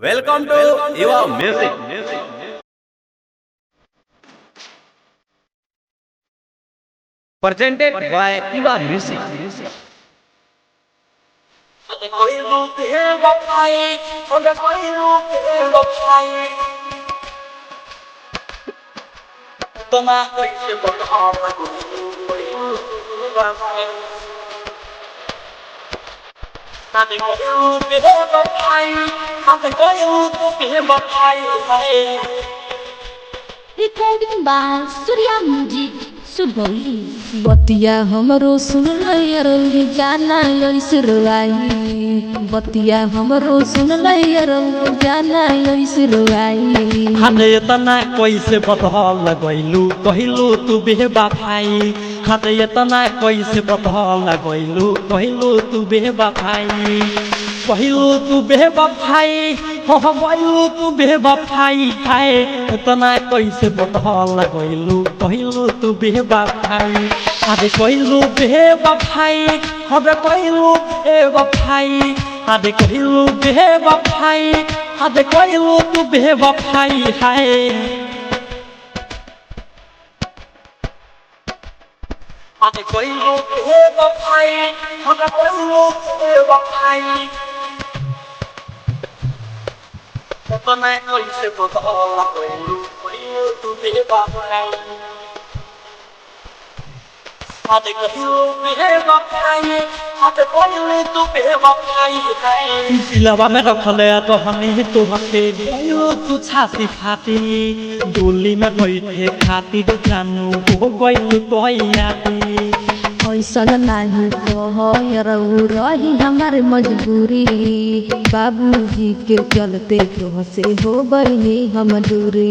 Welcome to your music. Presented by Iva Music. Recording by Surya Music Subali. बतिया हमरो सुन लयर गाना सुरवाई बतिया हमरो सुन लयर गाना सुरवाई हाथे तना कैसे बदहल गइलू कहिलू तू बेबा भाई हाथे तना कैसे बदहल गइलू कहिलू तू बेबा भाई कहिलू तू बेबा भाई हो गइलू तू बेबा भाई भाई तना कैसे बदहल गइलू कहिलू तू बेबा भाई हाथे कहिलू बेबा भाई हबे कहिलू बेबा भाई हाथे कहिलू बेबा भाई हाथे कहिलू तू बेबा भाई हाय हाथे कहिलू बेबा भाई हबे कहिलू बेबा भाई तना कैसे बदहल गइलू कहिलू तू बेबा भाई हाथे कहिलू बेबा भाई हाथे कहिलू तू बेबा भाई हाय दिलवा में रखले तो हमें तो हके दियो तू छाती फाती डोली में बैठे खाती जानू हो गइल तो याती ऐसा नहीं कहरऊ रही हमारे मजबूरी बाबूजी के चलते तो से हो गई हम दूरी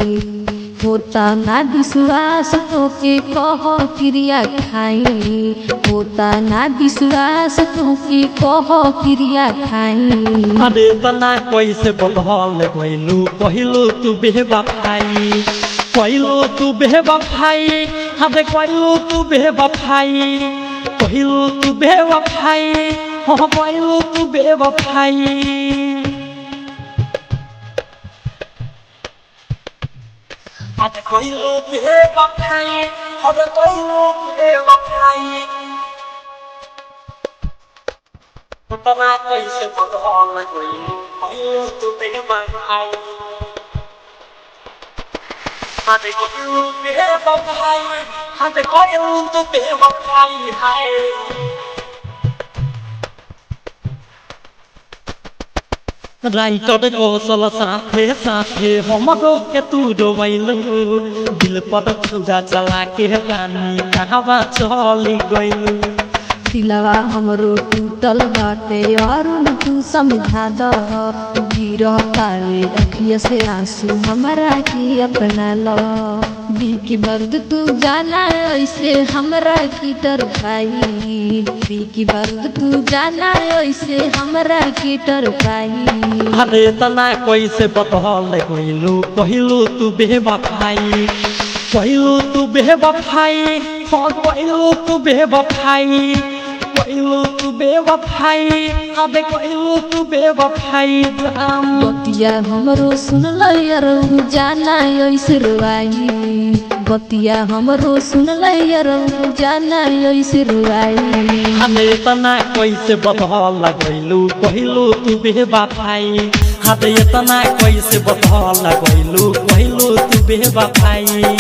होता ना विश्वास तो के कह क्रिया खाई होता ना विश्वास तो के कह क्रिया खाई अरे तना कैसे बदहल गइलू कहिलू तू बेबा भाई कहिलू तू बेबा भाई हाथे कहिलू तू बेबा भाई कहिलू तू बेबा भाई हो कहिलू तू बेबा भाई हाथे कहिलू बेबा भाई हाथे कहिलू बेबा भाई तना कैसे बदहल गइलू कहिलू तू बेबा भाई हाथे कहिलू बेबा भाई हाथे कहिलू तू बेबा भाई हाय राइटर को सल साथे साथे हमरो के तू डोबैलू दिल पर छुरा चला के रानी कहवा चली गइलू दिलवा हमरो टूटल बाटे और तू समझा द गिरह तारे अखिया से आंसू हमारा की अपना लो की बर्द तू जाना ऐसे हमरा की तरफाई की बर्द तू जाना ऐसे हमरा की तरफाई अरे तना कैसे बदहल गइलू कहिलू तू बेबा भाई कहिलू तू बेबा भाई हो कहिलू तू बेबा भाई कहिलू तू बेबा भाई अबे कहिलू तू बेबा भाई बतिया हमरो सुन लयर जाना सुरवाई बतिया हमरो सुन लयर जाना सुरवाई हमें तना कैसे बदहल गइलू कहिलू तू बेबा भाई हमें तना कैसे बदहल गइलू कहिलू तू बेबा भाई